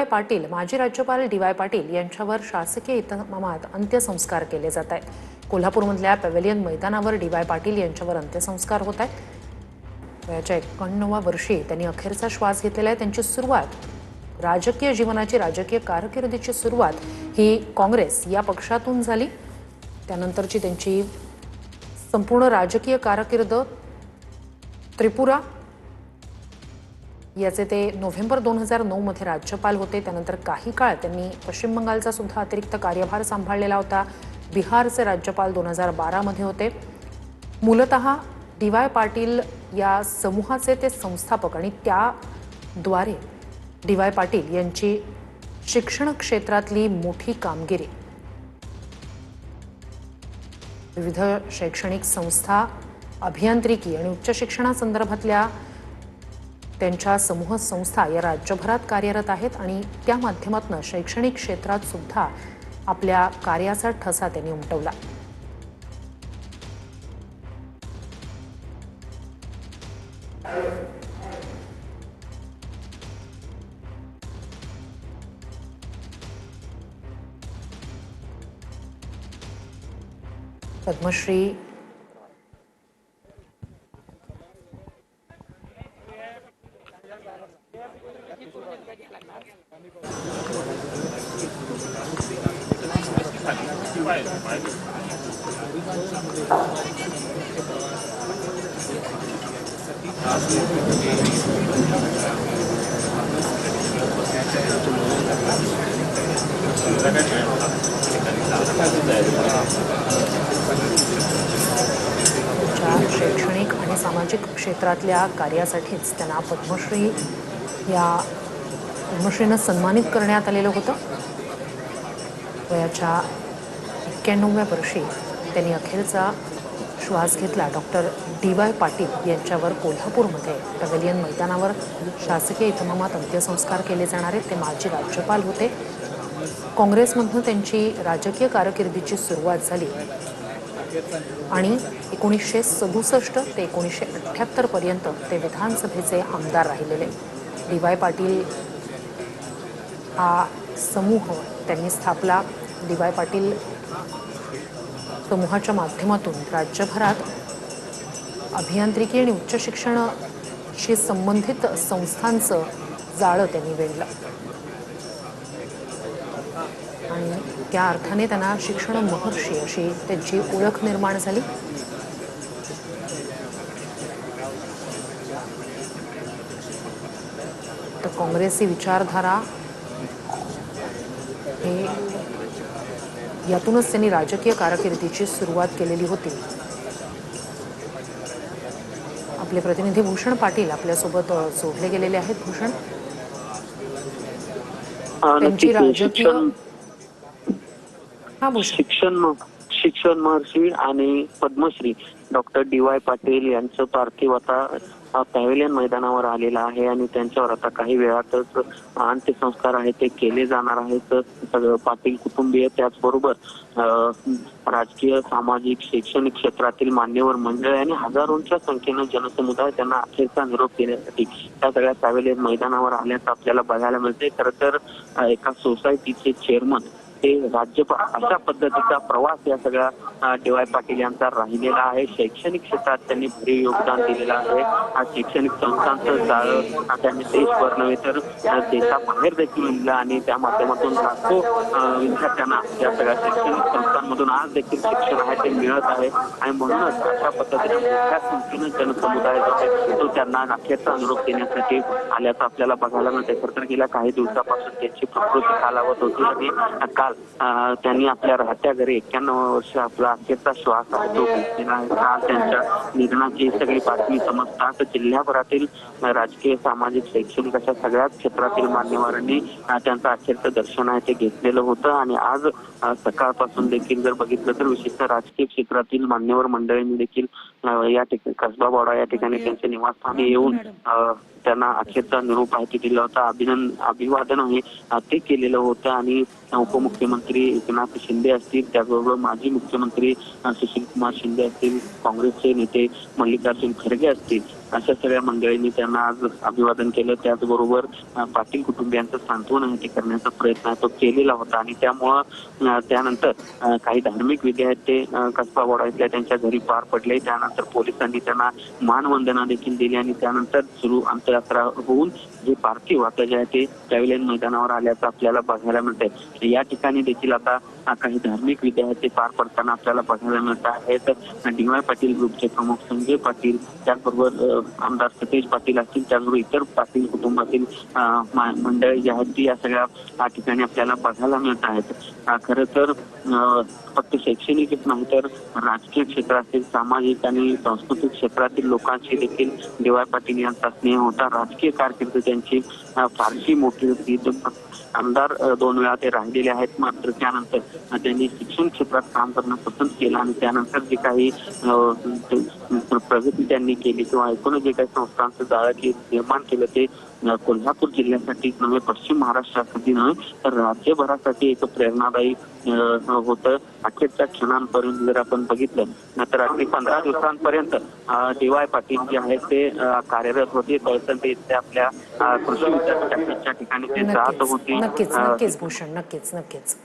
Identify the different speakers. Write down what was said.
Speaker 1: पाटील माजी राज्यपाल डी.वाय. पाटील यांच्यावर शासकीय इतमामात अंत्यसंस्कार केले जात आहेत। कोल्हापूरमधल्या पॅव्हेलियन मैदानावर डी.वाय. पाटील यांच्यावर अंत्यसंस्कार होत आहेत। वयाच्या 91व्या वर्षी त्यांनी अखेरचा श्वास घेतलेला आहे। त्यांची सुरुवात राजकीय जीवनाची राजकीय कारकिर्दीची सुरुवात ही काँग्रेस या पक्षातून झाली। त्यानंतरची त्यांची संपूर्ण राजकीय कारकीर्द त्रिपुरा याचे ते नोव्हेंबर 2009 मध्ये राज्यपाल होते। त्यानंतर काही काळ त्यांनी पश्चिम बंगालचा सुद्धा अतिरिक्त कार्यभार सांभाळलेला होता। बिहारचे राज्यपाल 2012 मध्ये होते। मूलतः डी.वाय. पाटील या समूहाचे ते संस्थापक आणि त्याद्वारे डी.वाय. पाटील यांची शिक्षण क्षेत्रातली मोठी कामगिरी, विविध शैक्षणिक संस्था, अभियांत्रिकी आणि उच्च शिक्षणासंदर्भातल्या त्यांच्या समूह संस्था या राज्यभरात कार्यरत आहेत आणि त्या माध्यमातून शैक्षणिक क्षेत्रात सुद्धा आपल्या कार्याचा ठसा त्यांनी उमटवला। पद्मश्री शैक्षणिक आणि सामाजिक क्षेत्रातल्या कार्यासाठीच त्यांना पद्मश्रीनं सन्मानित करण्यात आलेलं होतं। वयाच्या 91व्या वर्षी त्यांनी अखेरचा श्वास घेतला। Doctor DY. पाटील यांच्यावर कोल्हापूरमध्ये पॅव्हेलियन मैदानावर शासकीय इतमामात अंत्यसंस्कार केले जाणार आहेत। ते माजी राज्यपाल होते। काँग्रेसमधून त्यांची राजकीय कारकिर्दीची सुरुवात झाली आणि 1967 ते 1978 पर्यंत ते विधानसभेचे आमदार राहिलेले। डी.वाय. पाटील हा समूह त्यांनी स्थापला। डी.वाय. पाटील समूहाच्या माध्यमातून राज्यभरात अभियांत्रिकी आणि उच्च शिक्षणाशी संबंधित संस्थांचं जाळं त्यांनी वेढलं आणि त्या अर्थाने त्यांना शिक्षण महर्षी अशी त्यांची ओळख निर्माण झाली। तर काँग्रेसी विचारधारा हे यातूनच त्यांनी राजकीय कारकिर्दीची सुरुवात केलेली होती। आपले प्रतिनिधी भूषण पाटील आपल्यासोबत जोडले गेलेले आहेत। भूषण, त्यांची राजकीय
Speaker 2: शिक्षण महर्षी आणि पद्मश्री डॉक्टर डी.वाय. पाटील यांचं पार्थिव आता पॅव्हेलियन मैदानावर आलेला आहे आणि त्यांच्यावर आता काही वेळातच अंत्यसंस्कार आहे ते केले जाणार आहेत। सगळं पाटील कुटुंबीय, त्याचबरोबर राजकीय, सामाजिक, शैक्षणिक क्षेत्रातील मान्यवर मंडळी आणि हजारोंच्या संख्येनं जनसमुदाय त्यांना अखेरचा निरोप देण्यासाठी त्या सगळ्या पॅव्हेलियन मैदानावर आल्याचं आपल्याला बघायला मिळते। खरं तर एका सोसायटीचे चेअरमन ते राज्यपाल अशा पद्धतीचा प्रवास या सगळ्या डी.वाय. पाटील यांचा राहिलेला आहे। शैक्षणिक क्षेत्रात त्यांनी भरीव योगदान दिलेलं आहे। शैक्षणिक संस्थांचं जाळं त्यांनी देशभर नव्हे तर देशाबाहेर देखील लिहिलं आणि त्या माध्यमातून लाखो विद्यार्थ्यांना या सगळ्या शैक्षणिक संस्थांमधून आज देखील शिक्षण आहे ते मिळत आहे आणि म्हणूनच अशा पद्धतीने मोठ्या संख्येनं जनसमुदाय जो आहे तो त्यांना अखेरचा निरोप देण्यासाठी आल्याचं आपल्याला बघायला मिळते। खरं तर गेल्या काही दिवसापासून त्यांची प्रकृती खालावत होती आणि काल त्यांनी आपल्या राहत्या घरी 91 वर्ष आपला अखेरचा श्वास आहे तो घेतलेला आहे। काल त्यांच्या निधनाची सगळी बातमी समजतात जिल्ह्याभरातील राजकीय, सामाजिक, शैक्षणिक अशा सगळ्याच क्षेत्रातील मान्यवरांनी त्यांचं अखेरचं दर्शन आहे ते घेतलेलं होतं आणि आज सकाळपासून देखील जर बघितलं तर विशिष्ट राजकीय क्षेत्रातील मान्यवर मंडळींनी देखील या ठिकाणी कसबावाडा या ठिकाणी त्यांच्या निवासस्थानी येऊन त्यांना अखेरचा निरोप आहे दिला होता। अभिवादन आहे ते केलेलं होतं आणि उपमुख्यमंत्री एकनाथ शिंदे असतील, त्याचबरोबर माजी मुख्यमंत्री सुशीलकुमार शिंदे असतील, काँग्रेसचे नेते मल्लिकार्जुन खरगे असतील अशा सगळ्या मंडळींनी त्यांना आज अभिवादन केलं. त्याचबरोबर पाटील कुटुंबियांचं सांत्वन ते करण्याचा प्रयत्न तो केलेला होता आणि त्यामुळं त्यानंतर काही धार्मिक विधी आहेत ते कसबा वाडा इथल्या त्यांच्या घरी पार पडले. त्यानंतर पोलिसांनी त्यांना मानवंदना देखील दिली आणि त्यानंतर सुरू अंत्ययात्रा होऊन जे पार्थिव आता जे आहे ते पॅव्हिलियन मैदानावर आल्याचं आपल्याला बघायला मिळतंय. या ठिकाणी देखील आता काही धार्मिक विधी आहेत ते पार पडताना आपल्याला बघायला मिळत आहेत. डी.वाय. पाटील ग्रुपचे प्रमुख संजय पाटील, त्याचबरोबर आमदार सतेज पाटील असतील, त्याचबरोबर इतर पाटील कुटुंबातील मंडळी जी आहेत ती या सगळ्या ठिकाणी आपल्याला बघायला मिळत आहेत. खरं तर फक्त शैक्षणिकच नाही तर राजकीय क्षेत्र असेल, सामाजिक आणि सांस्कृतिक क्षेत्रातील लोकांशी देखील डी.वाय. पाटील यांचा स्नेह होता. राजकीय कारकीर्द त्यांची फारशी मोठी होती. आमदार 2 वेळा ते राहिलेले आहेत, मात्र त्यानंतर त्यांनी शिक्षण क्षेत्रात काम करणं पसंत केलं आणि त्यानंतर जे काही प्रगती त्यांनी केली किंवा एकूणच जे काही संस्थांचं जाळं निर्माण केलं ते कोल्हापूर जिल्ह्यासाठी नव्हे, पश्चिम महाराष्ट्रासाठी नव्हे तर राज्यभरासाठी एक प्रेरणादायी होतं. अखेरच्या क्षणांपर्यंत जर आपण बघितलं तर अगदी 15 दिवसांपर्यंत डी.वाय. पाटील जे आहेत ते कार्यरत होते. तळसंदे इथे आपल्या कृषी विद्यापीठाच्या ठिकाणी ते जात होते.
Speaker 1: नक्कीच भूषण, नक्कीच.